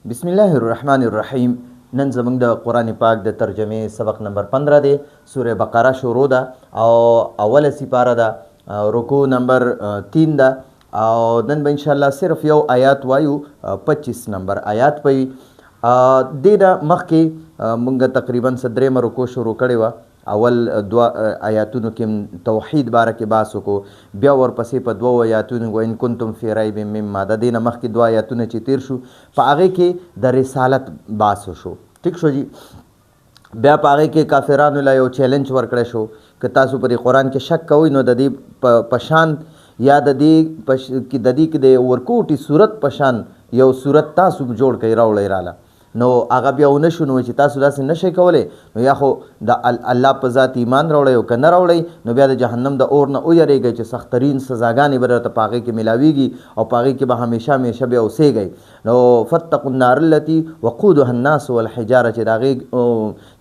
بسم الله الرحمن الرحیم. نن زمونږ د قرآن پاک د ترجمې سبق نمبر 15 دی. سوره بقره شروع ده او اوله سپاره ده، رکوع نمبر 3 ده او نن به انشاءالله صرف یو آیات وایو، 25 نمبر آیات پوي. دې نه مخکې مونږ تقریبا درېمه رکوع شروع کړې وه. اول دوا آیاتونو کې توحید باره کې بحث وکړو، بیا ورپسې په دوو آیاتونو وان کنتم فی ریب مما، د دې نه مخکې دوه آیاتونه چې تیر شو په هغې کې د رسالت بحث وشو. ټیک شو جی. بیا په هغې کې کافرانو له یو چیلنج ورکړی شو، که تاسو پر قرآن کې شک کوئ نو د دې په شان یا د دې کې د ورکوټي صورت په شان یو صورت تاسو جوړ کړئ راوړئ راله. نو هغه بیا ونه شو نو چې تاسو داسې نشئ کولی، نو یا خو د الله په ذات ایمان راوړئ او که نه راوړئ نو بیا د جهنم د اور نه ویرېږئ چې سختترین سزاګانې به درته په هغې کې میلاویږي او په هغې کې به همیشه بیا اوسېږئ. نو فاتقوا النار التي وقودها الناس والحجاره، چې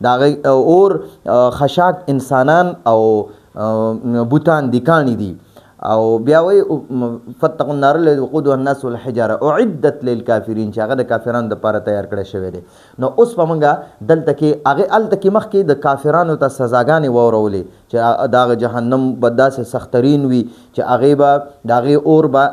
د هغې اور خشاک انسانان او بوتان دي، کاڼي دي. او بیا وی فتقوا النار التي وقودها الناس والحجاره اعدت للكافرين، چې هغه د کافرانو دپاره تیار کړی شوی دی. نو اوس به موږ دلته کې هغې هلته کې مخکې د کافرانو ته سزاګانې واورولې چې د هغه جهنم به داسې سخترین وي چې هغې به د هغې اور به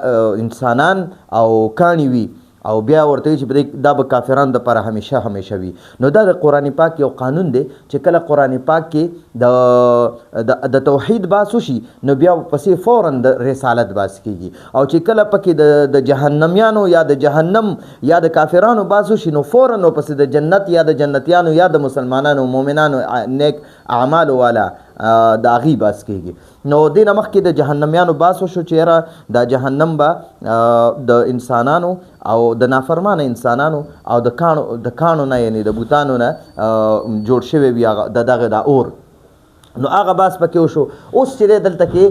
انسانان او کاڼي وي، او بیا ورته وي چې دا به کافرانو دپاره همیشه وي. نو دا د قرآن پاک یو قانون دی چې کله قرآن پاک کې د توحید بحث وشي نو بیا پسې فوراً د رسالت بحث کیږي، او چې کله پکې د جهنمیانو یا د جهنم یا د کافرانو بحث وشي نو فوراً پسې د جنت یا د جنتیانو یا د مسلمانانو مؤمنانو نیک اعمالو والا د هغې بحث کیږي. نو دې نه مخکې د جهنمیانو بحث وشو چې یاره دا جهنم به د انسانانو او د نافرمانه انسانانو او د کاڼو نه یعنی د بوتانو نه جوړ شوی وي د دغه دا اور. نو هغه بحث پکې وشو. اوس چې دی دلته کې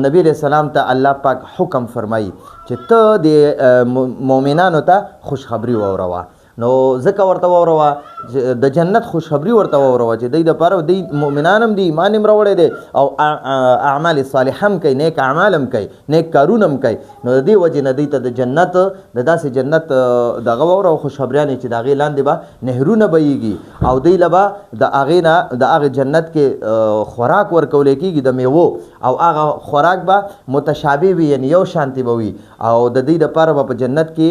نبی علیه السلام ته الله پاک حکم فرمایي چې ته د مؤمنانو ته خوشخبري واوروه. نو ځکه ورته واوروه د جنت خوشخبري ورته واوروه چې دوی دپاره دوی مؤمنان هم دي، ایمان هم راوړی دی او اعمال صالحه هم کوي، نیک اعمال هم کوي، نیک کارونه هم کوي. نو د دې وجې نه دوی ته د جنت د داسې جنت دغه واوروه خوشخبریانې چې د هغې لاندې به نهرونه بهیږي او دوی له به د هغې نه د هغې جنت کې خوراک ورکولی کېږي د میوو، او هغه خوراک به متشابه وي یعنی یو شانتې به وي، او د دوی دپاره به په جنت کې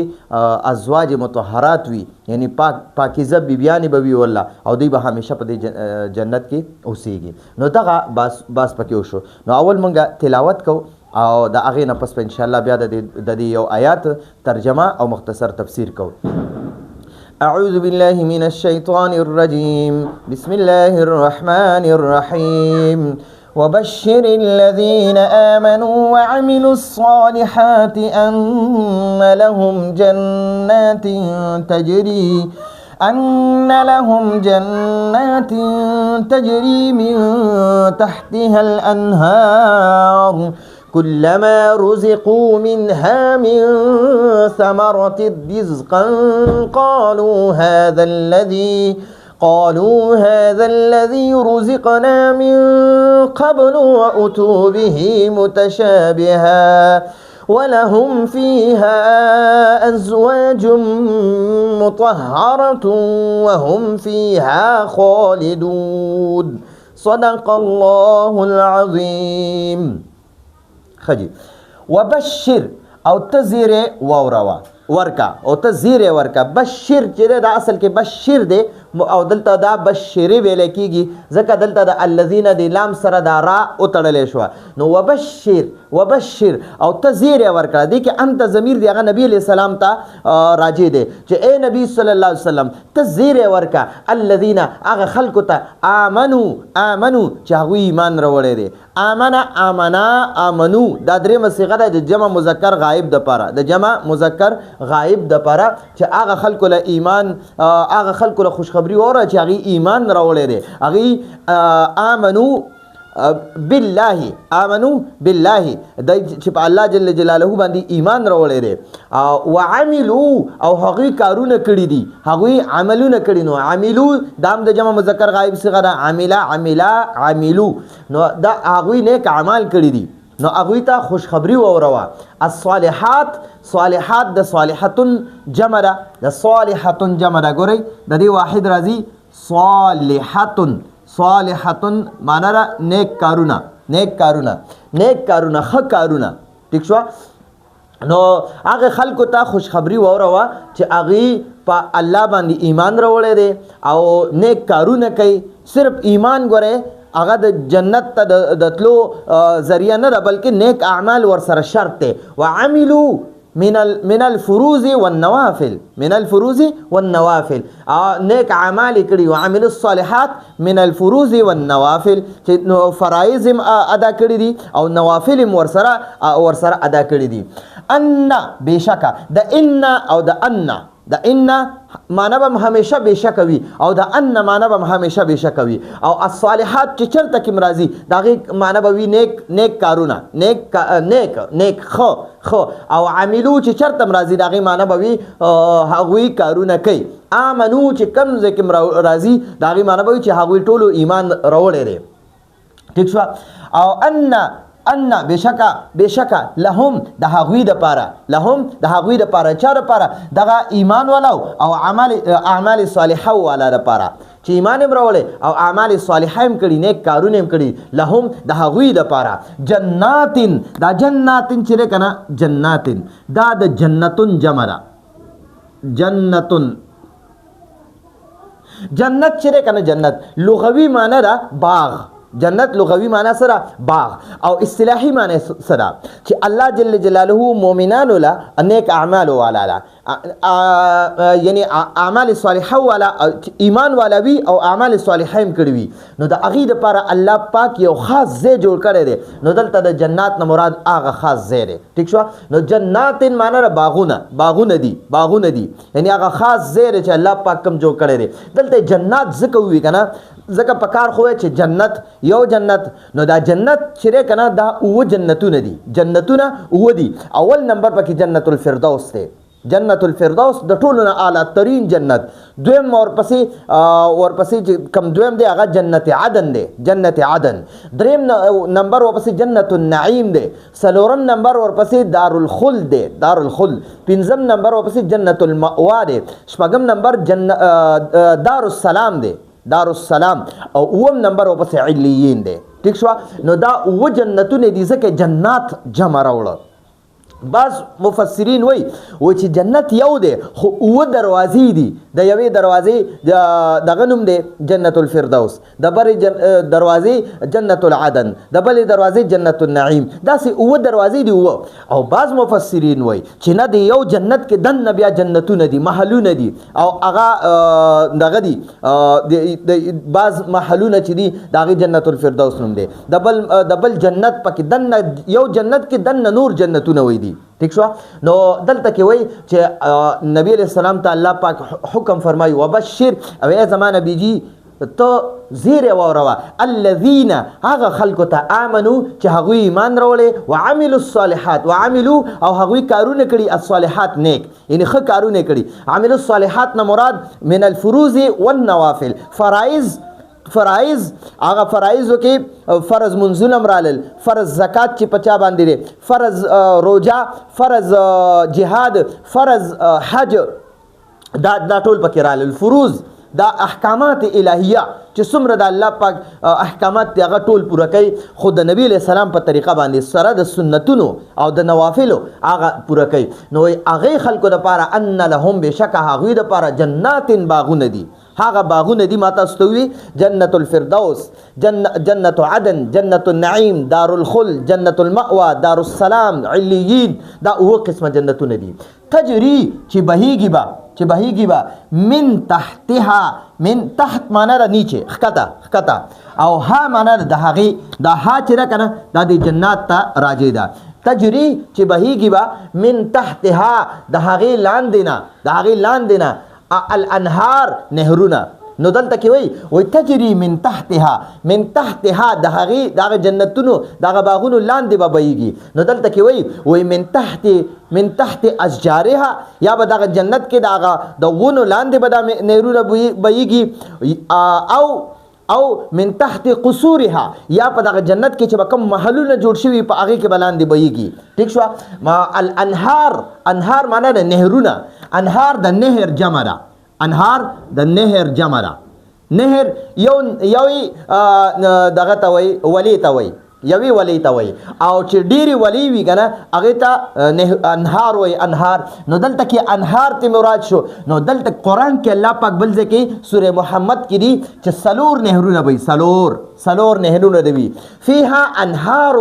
ازواج مطهرات وي یعنی پاکیزه بیبیانې به وي والله، او دوی به همیشه په دې جنت کې اوسیږي. نو دغه باس پکې وشو. نو اول مونږ تلاوت کو او د هغې نه پس به انشاءالله بیا د دې یو آیات ترجمه او مختصر تفسیر کو. اعوذ بالله من الشیطان الرجیم، بسم الله الرحمن الرحیم. وبشر الذين آمنوا وعملوا الصالحات أن لهم جنات تجري من تحتها الأنهار كلما رزقوا منها من ثمرة رزقا قالوا هذا الذي رزقنا من قبل وأتوا به متشابها ولهم فيها أزواج مطهرة وهم فيها خالدون. صدق الله العظيم. خجي وبشر او تزير واوروا ورکا او ته زیره ورکا. بشر چې دا اصل کې بشر دی او دلته دا بشری ویل کېږي ځکه دلته د الذین د لام سره دا را وتړلی شوه. نو وبشر او ته زیره ورکړه. دې کې انت ضمیر دی هغه نبی علیه السلام ته راجع دی چې ای نبی صلی الله علیه وسلم ته زیره ورکړه الذین هغه خلکو ته آمنو چې هغوی ایمان راوړی دی. آمنو دا درېیمه صیغه ده د جمع مذکر غایب دپاره، د جمع مذکر غایب دپاره چې هغه خلکو له ایمان هغه خلکو له خوشخبري واوره چې هغې ایمان راوړی دی. هغې آمنو بالله چې په الله جل جلاله باندې ایمان راوړی دی. وعملو او هغوی کارونه کړي دي، هغوی عملونه کړي. نو عملو دا هم د جمع مذکر غایب صیغه ده، عملو نو دا هغوی نیک اعمال کړي دي. نو هغوی ته خوشخبري واوروا. الصالحات، صالحات د صالحتن جمع ده، د صالحتن جمع ده. ګورئ د دې واحد راځي صالحتن، صالحتن معنا ده نیک کارونه، نیک کارونه، نیک کارونه، ښه کارونه. ټیک شوه. نو هغه خلکو ته خوشخبري واوروا چې هغوی په الله باندې ایمان راوړی دی او نیک کارونه کوي. صرف ایمان ګورئ هغه د جنت ته د تلو ذریعه نه ده، بلکې نیک اعمال ورسره شرط دی. وعملوا من الفروض والنوافل، من الفروض والنوافل، نیک اعمال کړي. وعملوا الصالحات من الفروض والنوافل، چې فرایض ادا کړي دي او نوافل ورسره ادا کړي دي. ان بشکه د ان او د ان، د ان معنا به همیشه بشک وي او د ان معنا به همیشه بشک وي. او الصالحات چې چرته کې مرضی دا غي معنا به وي نیک، نیک کارونه، نیک نیک نیک خو او عملو چې چرته مرضی دا غي معنا به وي هغوی کارونه کوي. امنو چې کم ځکه راضی دا غي معنا به وي چې هغوی ټولو ایمان راوړی دی. ٹھیک شو. او ان بشکا لهم د هغوی د پاره، لهم د هغوی د پاره، چا د پاره؟ دغه ایمان ولو او اعمال صالحه والا د پاره چې ایمان هم راوړی او اعمال صالحه هم کړي، نیک کارونه هم کړي. لهم د هغوی د پاره جناتین، دا جناتین چې کنه جناتین دا د جنتون جمع ده. جنتون جنت چې کنه جنت لغوي معنی ده باغ. جنت لغوي معنی سره باغ او اصطلاحي معنی سره چې الله جل جلاله مؤمنانو له نیک اعمال والا له یعنی اعمال صالحه والا ایمان والا وي او اعمال صالحه هم کړی وي. نو د هغې دپاره الله پاک یو خاص ځای جوړ کړی دی. نو دلته د جنات نه مراد هغه خاص ځای دی. ټیک شوه. نو جناتن معنی باغونه، باغونه دي، باغونه دي، یعنی هغه خاص ځای دی چې الله پاک کوم جوړ کړی دی. دلته جنات ځکه ووي که نه، ځکه په کار خو چې جنت یو جنت، نو دا جنت چې کنه دا اوه جنتونه دي. جنتونه اوه دي. اول نمبر پکې جنت الفردوس دی. جنت الفردوس د ټولو نه اعلی ترین جنت. دویم ورپسې چې کم دویم دی هغه جنت عدن دی، جنت عدن. دریم نمبر ورپسې جنت النعیم دی. څلورم نمبر ورپسې دارالخلد دی، دارالخلد. پنځم نمبر ورپسې جنت المأوا دی. شپږم نمبر دارالسلام دی، دارالسلام. او اوم نمبر ورپسې علیین دی. ٹھیک شو. نو دا اوه جنتونه دي ځکه جنات جمع راوړه. بعض مفسرین وای چې جنت یو دی خو اوه دروازې دي. د یوې دروازې دغه نوم دی جنت الفردوس، د بلې دروازې جنت العدن، د بلې دروازې جنت النعیم. داسې اوه دروازې دي اوه. او بعض مفسرین وای چې نه دی یو جنت کې دننه بیا جنتونه دي، محلونه دي. او هغه دغه دي بعض محلونه چې دي د هغې جنت الفردوس نوم دی. د بل جنت پکې دننه یو جنت کې دننه نور جنتونه وای دي. ٹھیک شو. نو دلته کې وای چې نبی علیہ السلام ته الله پاک حکم فرمایي وبشر، او ای زما نبی جی ته زیری واوروا الذین هغه خلکو ته آمنو چې هغوی ایمان راوړی، وعملوا الصالحات، وعملوا او هغوی کارونه کړي الصالحات نیک، یعنی ښه کارونه کړي. عملوا الصالحات نه مراد من الفروض والنوافل، فرایض هغه فرایضو کې فرض منځونه هم رالل، فرض زکات چې په چا باندې دی، فرض روژه، فرض جهاد، فرض حج، دا ټول پکې رالل. فروض دا احکامات الهیه چې څومره د الله پاک احکامات دی هغه ټول پوره کوي، خو د نبی علیہ السلام په طریقه باندې سره د سنتونو او د نوافلو هغه پوره کوي. نو هغې خلکو دپاره ان لهم بشکه هغوی دپاره جنات باغونه دي. هغه باغونه دي ما تاسو ته وي جنت الفردوس، جنت عدن، جنت النعیم، دار الخلد، جنت المأوا، دار السلام، علیین. دا اوه قسمه جنتونه دي. تجری چې بهیږي با من تحتها، من تحت معنا ده نیچه، ښکته. او ها معنا ده د هغې، دا ها چې ده که نه دا د جنات ته راجع ده. تجری چې بهیږي با من تحتها د هغې لاندې نه الانهار نهرونه. نو دلته کې وای تجری من تحتها د هغې جنتونو دغه باغونو لاندې به بهیږي. نو دلته کې وای من تحت اشجارها، یا به دغه جنت کې د ونو لاندې به دا نهرونه بهیږي. او من تحت قصورها یا په دغه جنت کې چې به کوم محلونه جوړ شوي په هغې کې به لاندې بهیږي. ټیک شوه. الانهار، انهار معنا د نهرونه، انهار د نهر جمع ده، انهار د نهر جمع ده. نهر یوی دغه ته وایي ولی ته وایي، یوی ولی ته وایي، او چې ډېرې ولی وي که نه هغې ته انهار وایي، انهار. نو دلته کې انهار ته مراد شو. نو دلته قرآن کې الله پاک بل ځای کې سورې محمد کې دي چې څلور نهرونه به وي، څلور نهرونه دي وي. فیها انهار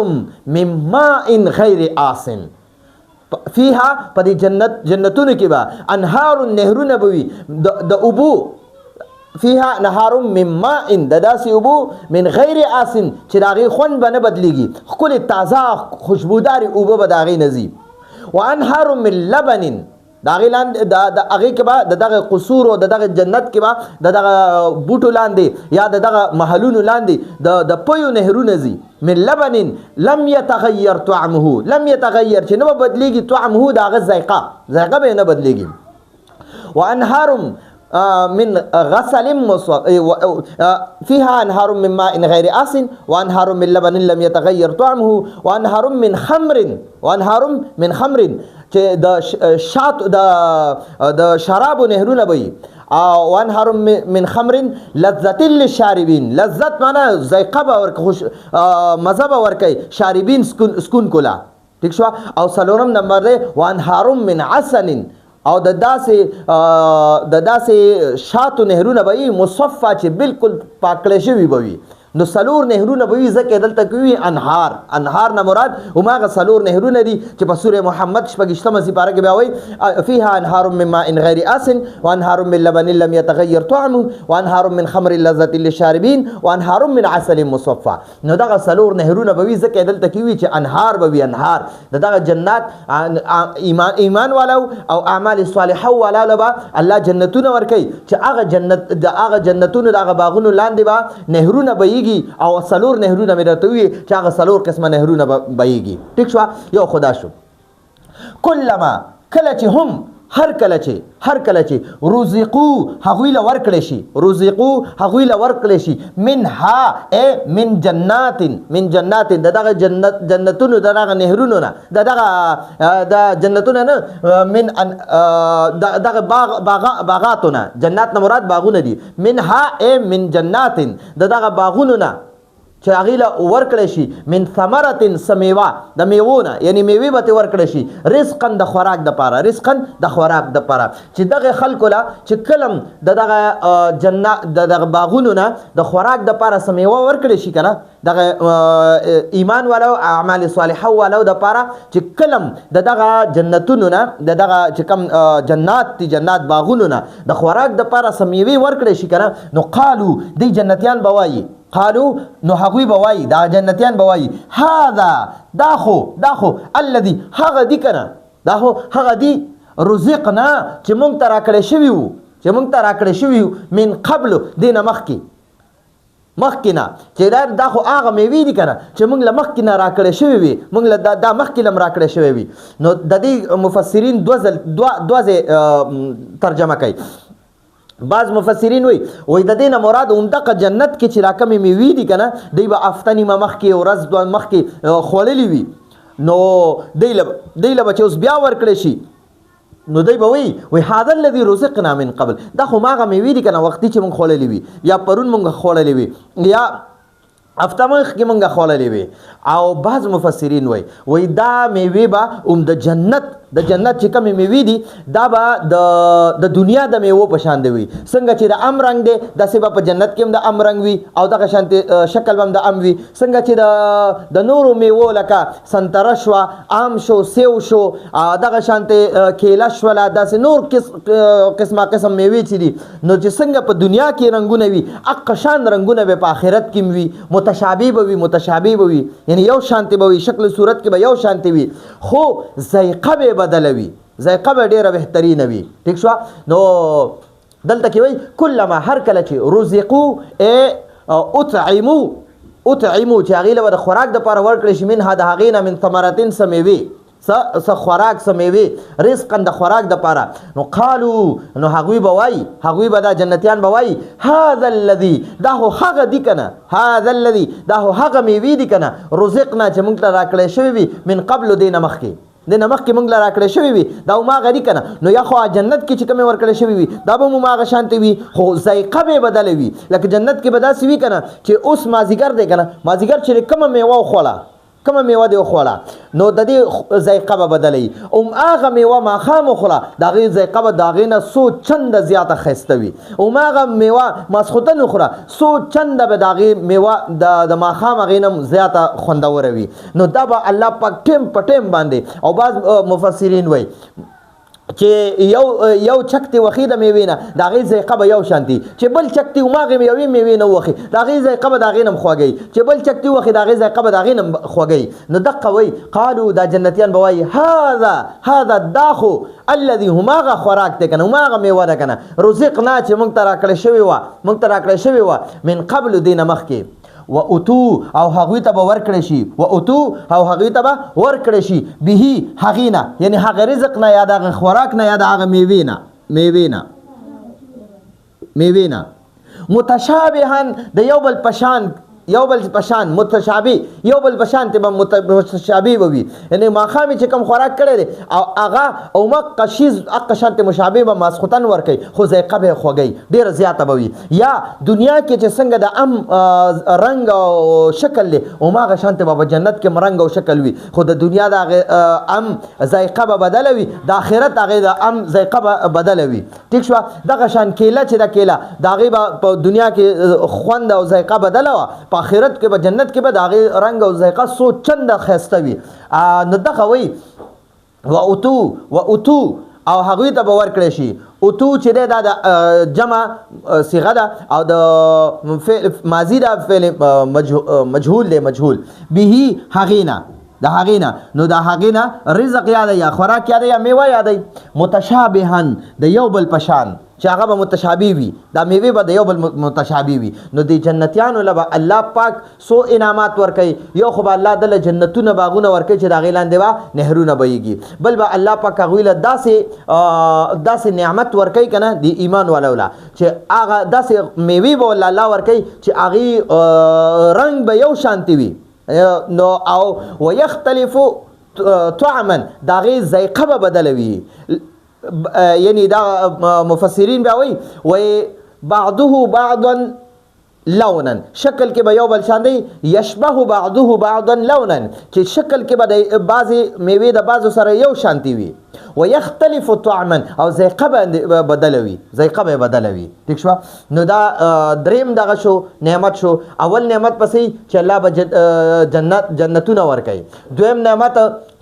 من ماء غیر آسن، فیها په دې جنتونو کې به انهار نهرونه به وي د اوبو، فيها نهار من ماء د داسې اوبو من غیر آسن چې د هغې خوند به نه بدلیږي، ښکلې تازه خوشبودارې اوبه به د هغې نه ځي. وانهار من لبن، د هغې لاندې د هغې کې به د دغه قصور او د دغه جنت کې به د دغه بوټو لاندې یا د دغه محلونو لاندې د پیو نهرونه ځي. من لبن لم يتغیر طعمه، لم يتغیر چې نه به بدلیږي طعمه د هغه ذایقه به یې نه بدلیږي. وانهار من غسل فيها انهار من ماء غير آسن وانهار من لبن لم يتغير طعمه وانهار من خمر، وانهار من خمر چې د شرابو نهرونه به وي. وانهار من خمر لذة للشاربين، لذت معنا ذایقه به ورکوي، مزه به ورکوي شاربین سکون کولا. ٹھیک شو. او څلورم نمبر دی وانهار من عسل، او د داسې شاتو نهرونه به وي مصفا چې بالکل پاکړی شوي به وي. نو څلور نهرونه به وي، ځکه دلته کې وي انهار. انهار نه مراد هماغه څلور نهرونه دي چې په سورې محمد 26مه سپاره کې بیا وایي فیها انهار من ماء غیر آسن وانهار من لبن لم يتغیر طعمه وانهار من خمر لذة للشاربین وانهار من عسل مصفا. نو دغه څلور نهرونه به وي، ځکه دلته کې وي چې انهار به وي. انهار د دغه جنات ایمان والو او اعمال صالحه والو به الله جنتونه ورکوي چې هغه جنتونو د هغه باغونو لاندې به نهرونه به او څلور نهرونه مې درته وویل چې هغه څلور قسمه نهرونه بهیږي. ټیک شوه. یو خدا شو. کلما کله چې هم هر کله چې رزقو هغوی له ورکړی شي، رزقو هغوی له ورکړی شي منها من جنات، من جنات د دغه جنتونو د دغه نهرونو نه، د جنتونو نه، من دغه باغاتو نه، جنات نه مراد باغونه دي. منها من جنات د دغه باغونو نه چې هغې له ورکړی شي من ثمرة سمیوه د میوو نه، یعنی میوې به ترې ورکړی شي رزقا د خوراک دپاره، رزقا د خوراک دپاره. چې دغه خلکو له چې کلم د دغه دغه باغونو نه د خوراک دپاره سمیوه ورکړی شي که نه، دغه ایمان والو اعمال صالحه والو دپاره چې کلم د دغه جنتونو نه د دغه چې کوم جنات دي، جنات باغونو نه د خوراک دپاره سمیوې ورکړی شي که نه، نو قالو دی جنتیان به وایي، قالو نو هغوی به وایي، دا جنتیان به وایي هذا دا خو الذي هغه دی که نه، دا خو هغه دی رزقنا چې مونږ ته راکړی شوي وو، چې مونږ ته راکړی شوي وو من قبل دې نه مخکې نه، چې دا خو هغه میوې دي که نه چې مونږ له مخکې نه راکړی شوي وي، مونږ له دا مخکې له هم راکړی شوی وي. نو د دې مفسرین دوه ځای ترجمه کوي. بعض مفسرین وایي د دې نه مراد همدغه جنت کې چې راکمې میوې دي که نه، دوی به هفته نیمه مخکې ورځ دوه مخکې خوړلي وي. نو دوی له به چې اوس بیا ورکړی شي، نو دوی به وایي هذا الذي رزقنا من قبل، دا خو هماغه میوې دي که نه وختي چې مونږ خوړلې وي، یا پرون مونږ خوړلې وي، یا هفته مخکې مونږ خوړلې وي. او بعض مفسرین وایي دا میوې به د جنت چې کومې میوې دي دا به د دنیا د میوو په شان دی وي. څنګه چې د ام رنګ دی داسې به په جنت کې هم د ام رنګ وي، او دغه شانتې شکل به هم د ام وي. څنګه چې د نورو میوو لکه سنتره شوه، ام شو، سیو شو، دغه شانتې کیله شوله، داسې نور قسم میوې چې دي، نو چې څنګه په دنیا کې رنګونه وي هغه شان رنګونه به په آخرت کې وي، متشابه به وي، یعنی یو شانتې به وي، شکل صورت کې به یو شانتې وي، خو ذایقه به بدلوي، ذایقه به ډیره بهترینه وي. ٹھیک شو. نو دلته کې وایي کلما هر کله چې رزقو اطعمو چې هغې له به د خوراک دپاره ورکړی شي منها د هغې نه من ثمرتین څه میوې، س خوراک س میوه رزقا د خوراک د پاره. نو قالو نو هغوی به دا جنتیان به وایي هذا الذي دا خو هغه دي کنه، هذا الذي دا خو هغه میوې دي کنه رزقنا چې موږ ته راکړی شوي وي من قبل دینه مخکې موږ له راکړی شوي وي دا هماغه دي که نه. نو یا خو جنت کې چې کومې ورکړی شوي وي دا به هم هماغه شانتې وي خو ذایقه به یې بدله وي. لکه جنت کې به داسې وي که نه چې اوس مازدیګر دی که نه، مازدیګر چې کومه میوه وخوړه کومه میوه دې وخوړه نو د دې ذایقه به بدله وي. هماغه میوه ماښام وخوړه د هغې ذایقه به د هغې نه څو چنده زیاته ښایسته وي. هماغه میوه ماسخوتن وخوره څو چنده به د هغې میوه د ماښام هغې نه زیاته خوندوره وي. نو دا به الله پاک ټیم په ټیم باندې او بعض مفسرین وایي چې یو چک تی وخی د میوې نه د هغې ذایقه به یو شان دي، چې بل چک تی هماغې میوې نه وخي د هغې ذایقه به د هغې نه هم خوږی، چې بل چک تی وخي د هغې ذایقه به د هغې نه خوږی. نو دقه وایي قالو دا جنتیان به وایي هذا دا خو الذي هماغه خوراک دی که نه، هماغه میوه ده که نه رزقنا چې موږ ته راکړی شوې وه من قبل دې نه مخکې. و اتو او هغوی ته به ورکړی شي، و اتو او هغوی ته به ورکړی شي به هغې نه، یعنې هغه رزق نه یا د هغه خوراک نه یا د هغه میوې نه متشابها د یو بل پشان متشابه یو بل پشان ته به متشابه وي، یعنې ماښام چې کوم خوراک کړی دی او هغه اومق شیز هغه شان ته مشابه به ماسخوتن ورکوي خو ذایقه به یې خوږی ډېره زیاته به وي. یا دنیا کې چې څنګه د رنګ او شکل دی هماغه شان ته به په جنت کې رنګ او شکل وي خو د دنیا د هغې ذایقه به بدله وي، د آخرت هغې د ذایقه به بدله وي. ټیک شوه. دغه شان کیله چې د کیله د هغې به په دنیا کې خوند او ذایقه بدله وه، په آخرت کې به جنت کې به د هغې رنګ او ذایقه څو چنده ښایسته وي. نو دغه وایي و اتو او هغوی ته به ورکړی شي. اتو چې دی دا د جمع صیغه ده او د ماضي ده فعل مجهول دی به هغې نه نو د هغې نه رزق یاده یا خوراک یاده یا میوه یاده متشابها د یو بل پشان چې هغه به متشابه وي، دا میوې به د یو بل متشابه وي. نو د جنتیانو له به الله پاک څو انعامات ورکوي. یو خو به الله دله جنتونه باغونه ورکوي چې د هغې لاندې به نهرونه بهیږي، بل به الله پاک هغوی له داسې نعمت ورکوي که نه د ایمان والا وله چې هغه داسې میوې به ول الله ورکوي چې هغې رنګ به یو شانتې وي. نو او ویختلفو طعما د هغې ذایقه به بدله وي. یعنی دا مفسرین بیا وایي بعضه بعضا لونا شکل کې به یو بل شان دی، یشبه بعضه بعضا لونا چې شکل کې به د بعضې میوې د بعضو سره یو شانتي وي. ویختلف طعما او ذایقه به بدله وي. ٹھیک شوه. نو دا دریم دغه شو نعمت شو. اول نعمت پسې چې الله به جنتونه ورکوي. دویم نعمت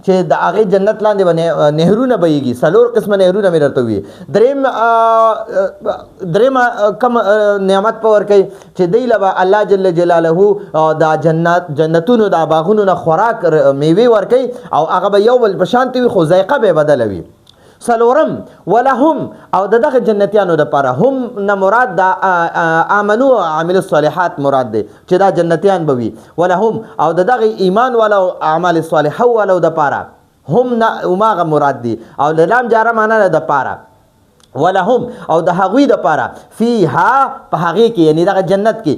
چې د هغې جنت لاندې به نهرونه بهیږي، 4 قسمه نهرونه مې درته وي. دریم کم نعمت په ورکوي چې دی له به الله جل جلاله دا جنتونو دا باغونو نه خوراک میوې ورکوي او هغه به یو بل په شانتې وي خو ذایقه به یې بدله وي. 4 ولهم او دغه جنتیانو دپاره هم نه مراد دا آمنو عامل الصالحات مراد دی چې دا جنتیان به وي. ولهم او دغه ایمان والا او اعمال صالحه والا دپاره هم نه هماغه مراد دی او لام جاره معنا ده دپاره ولهم او د هغوی دپاره فیها په هغې کې یعنی دغه جنت کې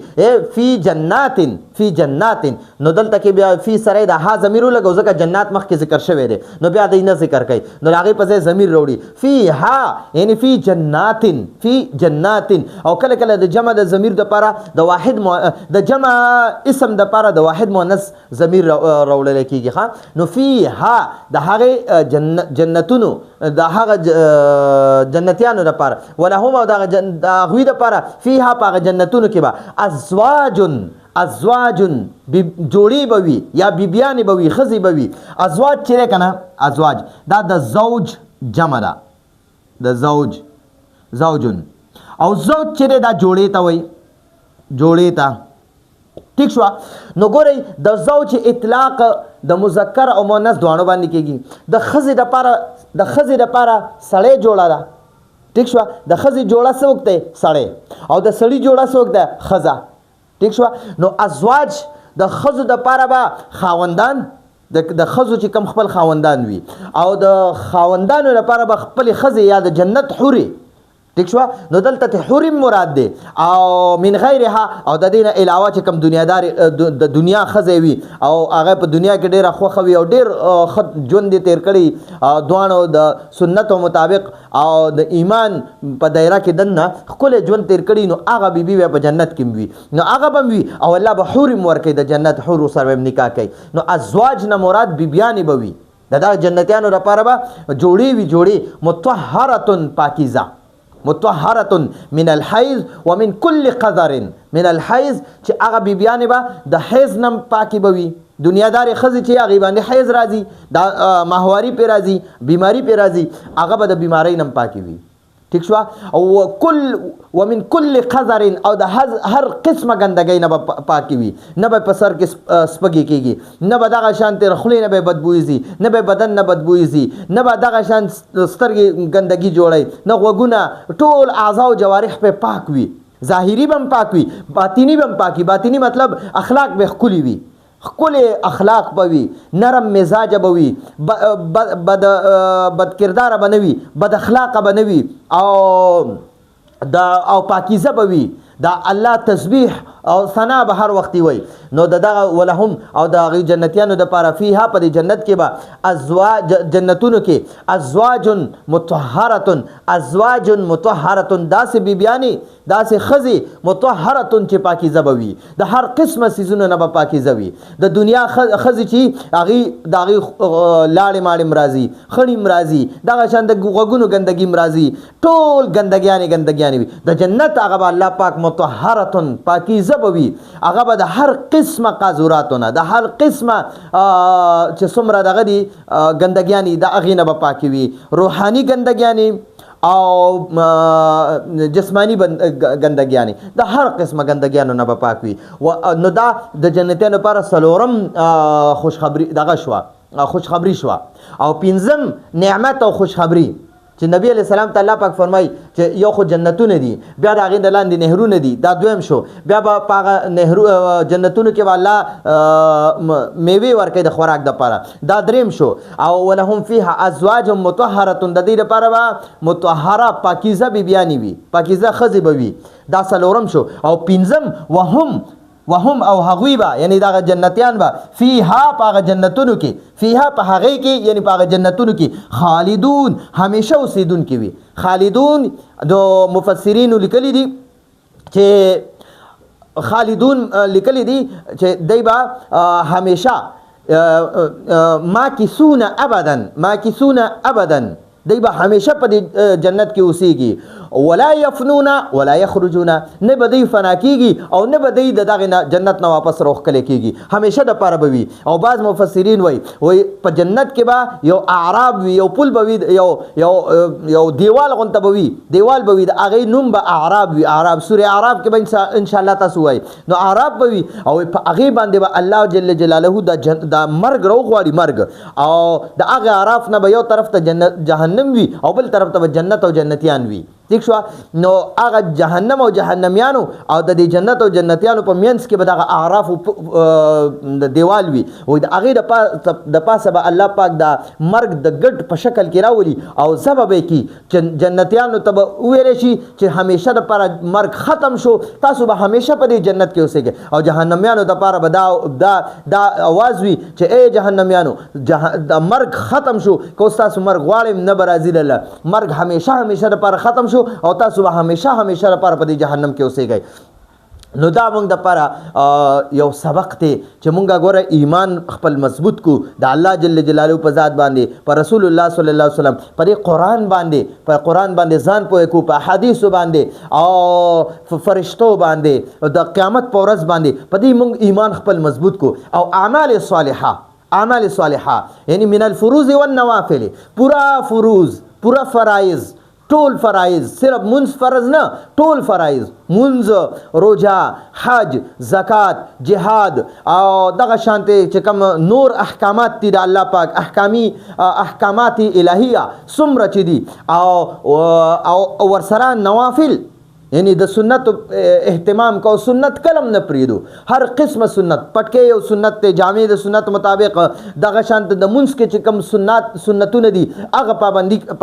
فی جنات نو دلته کې بیا فی سره د ها ضمیر ولګو ځکه جنات مخکې ذکر شوی دی نو بیا دی نه ذکر کوي نو هغې په ځای ضمیر راوړي فیها یعنی فی جنات او کله کله د جمع د ضمیر دپاره د واحد د جمع اسم دپاره د واحد مؤنث ضمیر راوړلی کېږي ښه نو فیها د هغې جنتونو د هغه جنتیانو دپاره ولهم او د هغوی دپاره فیها په هغه جنتونو کې به ازواجن جوړې به وي یا بیبیانې به وي ښځې به وي ازواج چې دی که نه ازواج دا د زوج جمع ده د زوجن او زوج چې دی دا جوړې ته وایي جوړې ته ٹھیک شوه نو ګورئ د زوج اطلاق د مذکر او مؤنث دواړو باندې کېږي د ښځې دپاره سړی جوړه ده ٹھیک شوه د ښځې جوړه څوک دی سړی او د سړي جوړه څوک ده ښځه ٹھیک شوه نو ازواج د ښځو دپاره به خاوندان د ښځو چې کم خپل خاوندان وي او د خاوندانو لپاره به خپلې ښځې یا د جنت حورې ٹھیک شو نو دلته حورم مراد دی او من غیرها او د دې نه علاوه چې کم دنیادار د دنیا ښځې وي او هغه په دنیا کې ډېره خوښه وي او ډېر ژوند یې تېر کړي دوانو د سنتو مطابق او د ایمان په دایره کې دننه ښکلی ژوند تېر کړي نو هغه بیبي به په جنت کې وي نو هغه به وي او الله به حورم ورکوي د جنت حور سره به نکاح کوي نو ازواج نه مراد بیبیانې به وي د دغه جنتیانو لپاره به جوړې وي جوړې مطهرة پاکیزه مطهرة من الحیض ومن کل قذر من الحیض چې هغه بیبیانې به د حیض نه پاکې به وي دنیادارې ښځې چې هغې باندې حیض راځي دا ماهواري پرې راځي بیماري پرې راځي هغه به د بیمارۍ نه پاکې وي ٹھیک شو او ومن کل قذر او د هر قسمه ګندګۍ نه به پاکې وي نه به په سر کې سپږې کېږي نه به دغه شان تېر خولې نه به بدبوی ځي نه به بدن نه بدبوی ځي نه به دغه شان سترګې ګندګي جوړی نه غوږونه ټول اعضا او جوارح په پاک وي ظاهري به هم پاک وي باطني به هم پاک وي باطني مطلب اخلاق به ښکلي وي ښکلې اخلاق به وي نرم مزاجه به وي بد کرداره به نه وي بد اخلاقه به نه وي او پاکیزه به وي دا الله تسبیح او ثنا به هر وخت وي نو دغه ولهم او د هغې جنتیانو دپاره فیها په دې جنت کې به ازواج جنتونو کې ازواج مطهرة ازواج مطهرة داسې بیبیانې داسې ښځې مطهرة چې پاکیزه به وي د هر قسمه څیزونو نه به پاکیزه وي د دنیا ښځې چې د هغې لاړې ماړې م راځي خړې م راځي دغه شان د غوږونو ګندګي م راځي ټول ګندګیانې وي د جنت هغه به الله پاک مطهرة پاکیزه به وي هغه به د هر قسمه قاذوراتو نه د هر قسمه چې څومره دغه دي ګندګیانې د هغې نه به پاکې وي روحاني ګندګیانې او جسمانی ګندګیانې د هر قسمه ګندګیانو نه به پاک وي نو دا د جنتیانو لپاره څلورم خوشخبري دغه شوه خوشخبري شوه او پنځم نعمت او خوشخبري چې نبی علیہ السلام ته الله پاک فرمای چې یو خو جنتونه دي بیا د هغې نه لاندې نهرونه دي دا دویم شو بیا به په هغه جنتونو کې به الله میوې ورکوي د خوراک دپاره دا دریم شو او ولهم فیها ازواج مطهرة د دې دپاره به مطهره پاکیزه بیبیانې وي پاکیزه ښځې به وي دا څلورم شو او پنځم وهم او هغوی به یعنی دغه جنتیان به فیها په هغه جنتونو کې فیها په هغې کې یعنی په هغه جنتونو کې خالدون همیشه اوسیدونکي وي خالدون د مفسرینو لیکلي دي چې خالدون لیکلي دي چې دی به همیشه ماکثون ابدا دی به همیشه په دې جنت کې اوسیږي ولا یفنون ولا یخرجون نه به دوی فنا کیږي او نه به دوی د دغې جنت نه واپس راوښکلی کیږي همیشه دپاره به وي او بعض مفسرین وایي په جنت کې به یو اعراب وي یو پل به وي یو دیوال غونته به وي دیوال به وي د هغې نوم به اعراب وي اعراب سورې اعراب کې به انشاءالله تاسو وایي نو اعراب به وي او په هغې باندې به الله جل جلاله د مرګ راوغواړي مرګ او د هغې اعراف نه به یو طرف ته جهنم وي او بل طرف ته به جنت او جنتیان وي ٹھیک شو نو هغه جهنم او جهنميانو او د دې جنت او جنتیانو په منځ کې به دغه اعراف د دیوال وي او د هغې د پاسه به الله پاک د مرګ د ګډ په شکل کې راولي او سبب یې کي چې جنتیانو ته به وویلی شي چې همیشه دپاره مرګ ختم شو تاسو به همیشه په دې جنت کې اوسېږئ او جهنمیانو دپاره به دا اواز وي چې ای جهنمیانو د مرګ ختم شو که اوس تاسو مرګ غواړئ نه به راځي له مرګ همیشه دپاره ختم شو او تاسو به همیشه لپاره په دې جهنم کې اوسېږئ نو دا موږ دپاره یو سبق دی چې موږ ګوره ایمان خپل مضبوط کو د الله جل جلاله په ذات باندې په رسول الله صلی الله علیه وسلم په دې قرآن باندې ځان پوه کو په احادیثو باندې او فرشتو باندې د قیامت په ورځ باندې په دې موږ ایمان خپل مضبوط کو او اعمال صالحه یعنی من الفروض والنوافل پورا فرایض ټول فرایض صرف منځ فرض نه ټول فرایض منځ روژه حج زکات جهاد او دغه شانتې چې کوم نور احکامات دي د الله پاک احکامات الهیه څومره چې دي او ورسره نوافل یعنی د سنت اهتمام کو سنت کلم نه پریدو هر قسمه سنت پټکې یو سنت ته جامع د سنت مطابق دغه شانت د منځ کې چې کوم سنتونه دي هغه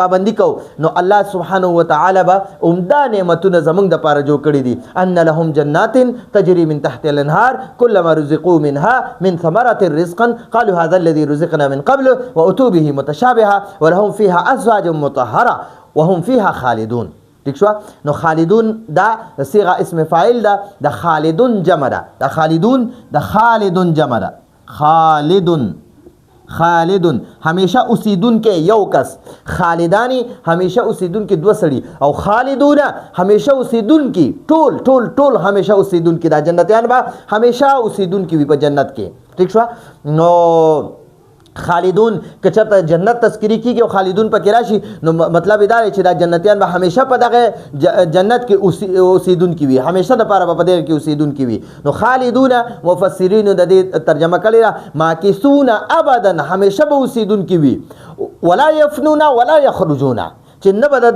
پابندي کو نو الله سبحانه و تعالی با عمده نعمتونه زمونږ د پاره جوړ کړي دي ان لهم جنات تجري من تحت الانهار كلما رزقوا منها من ثمرة رزقا قالوا هذا الذي رزقنا من قبل واتوا به متشابها ولهم فيها ازواج مطهره وهم فيها خالدون. ٹھیک شو نو خالدون دا صيغه اسم فاعل دا د خالدون جمع ده د خالدون جمع ده خالدون همیشه اوسیدون کې یو کس خالدانی همیشه اوسیدون کې دو سړي او خالدون همیشه اوسیدون کې ټول همیشه اوسیدون کې دا جنتیان با همیشه اوسیدون کې په جنت کې. ٹھیک شو نو خالدون که چرته جنت تذکری کیږي او خالدون پکې راشي نو مطلب دا دی چې دا جنتیان به همیشه په دغه جنت کې اوسیدون کی وي همیشه د پاره په دغه کې اوسیدون کی وي. نو خالدون مفسرین د دې ترجمه کړي ماکثون ابدا همیشه به اوسیدون کی وي ولا يفنون ولا يخرجون چې نه به د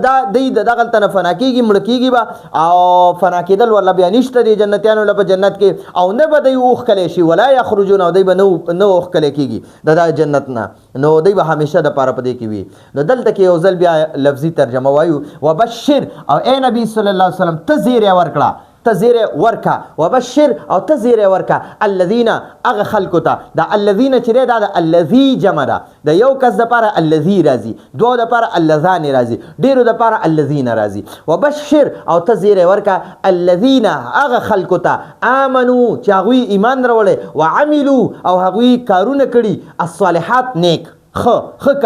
دغلته نه فنا کېږي مړه کېږي به او فنا کېدل ورله بیا نشته دی جنتیانو له په جنت کې او نه به دی اوښکلی شي ولا یخرجون او دی به نه اوښکلی کېږي د دا جنت نه نو دی به همیشه دپاره په دې کې وي. نو دلته کې یو ځل بیا لفظي ترجمه وایو وبشر او ای نبي صلی الله علیه وسلم ته زیری ورکړه تزیر ورکا وبشر او تزیر ورکا الذين اغه خلقو ته دا الذين چې دا د الذي جمع ده د یو کس د پاره الذي راځي دوه د پاره اللذان راځي ډیرو د پاره الذين راځي وبشر او تزیر ورکا الذين اغه خلقو ته امنو چې هغوی ایمان راوړي وعملوا او هغوی کارونه کړي الصالحات نیک خ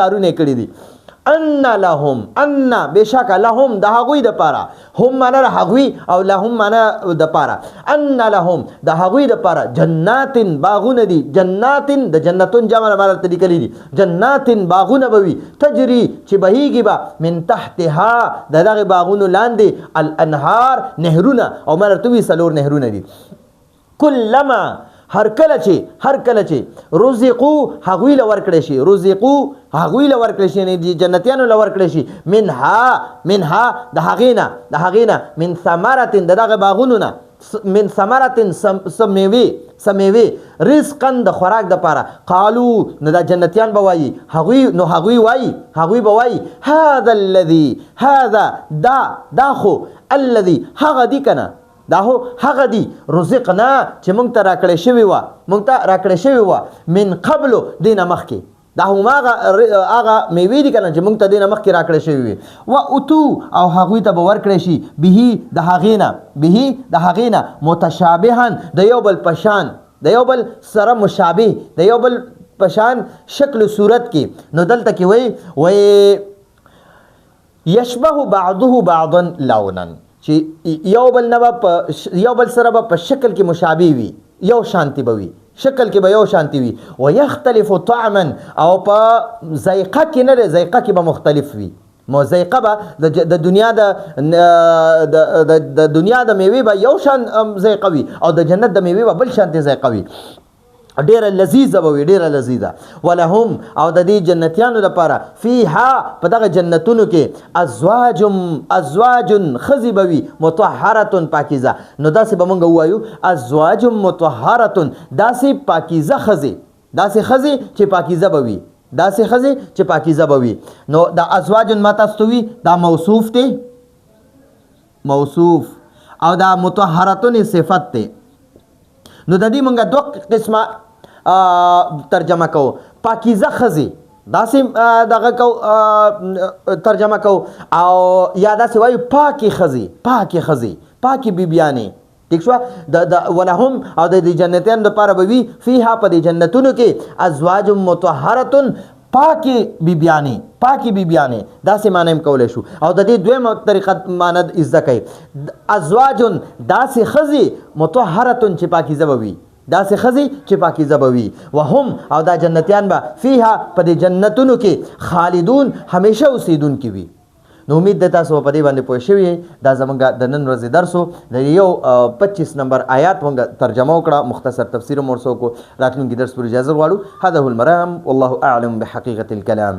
کارونه کړي دي ان لهم ان بشک لهم د هغوی د پاره هم معنا د هغوی او لهم معنا د پاره ان لهم د هغوی د پاره جناتن باغونه دي جناتن د جنتون جمع عبارت دي کلی دي جناتن باغونه بوي تجري چې بهيږي با من تحتها دغه باغونو لاندې الانهار نهرونه او مرتوي سلور نهرونه دي کلما هر کله چې رزقو هغوی له ورکړی شي رزقو هغوی له ورکړی شي نه جنتیانو له ورکړی شي منها د هغې نه من ثمرة دغه باغونو نه من ثمرة سمیوي رزقا د خوراک دپاره قالو نو دا جنتیان به وایي هغوی به وایي هذا دا خو الذي هغه دی که نه دا هو هغه دی رزقنا چې مونږ ته راکړی شوي وه من قبلو دینه مخکې دا هم هغه میوې دي که نه چې مونږ ته دینه مخکې راکړی شوي وي و اتو او هغوی ته به ورکړی شي به د هغې نه متشابها د یو بل پشان د یو بل سره مشابه د یو بل پشان شکل صورت کې نو دلته کې وایي یشبه بعضه بعضا لونا چې یو بل سره به په شکل کې مشابه وي یو شانتی به وي شکل کې به یو شانتی وي ويختلف طعما او په ذایقه کې نه ذایقه کې به مختلف وي ذایقه به د دنیا د میوې به یو شان ذایقه وي او د جنت د میوې به بل شانتی ذایقه وي ډیره لذیذه به وي ډیره لذیذه ولهم او د دې جنتیانو لپاره فیها په دغه جنتونو کې ازواج ښځې به وي مطهره پاکیزه نو داسې به موږ ووایو ازواج مطهره داسې پاکیزه ښځې چې پاکیزه به وي داسې ښځې چې پاکیزه به وي نو دا ازواج ما تاسو ته وي دا موصوف دی او دا مطهرتون صفت دی نو د دې موږ دوه قسمه ترجمه کوو پاکیزه ښځې داسې دغه کو ترجمه کوو او یا داسې وایو پاکې ښځې پاکې بیبیانې ٹھیک شو ولهم او د دې جنتیانو دپاره به وي فیها په دې جنتونو کې ازواج مطهرة پاکې بیبیانې داسې معنی هم کولی شو او د دې دویمه طریقه معنی زده کوي ازواج داسې ښځې مطهرة چې پاکیزه به وي وهم او دا جنتیان به فیها په دې جنتونو کې خالدون همیشه اوسیدونکي وي. نو امید ده تاسو په دې باندې پوه شوي دا زموږ د نن ورځې درس و د یو 25 نمبر آیات موږ ترجمه وکړه مختصر تفسیر هم ورسره وکړو راتلونکي درس پورې اجازه غواړو هذا هو المرام والله اعلم بحقیقة الكلام.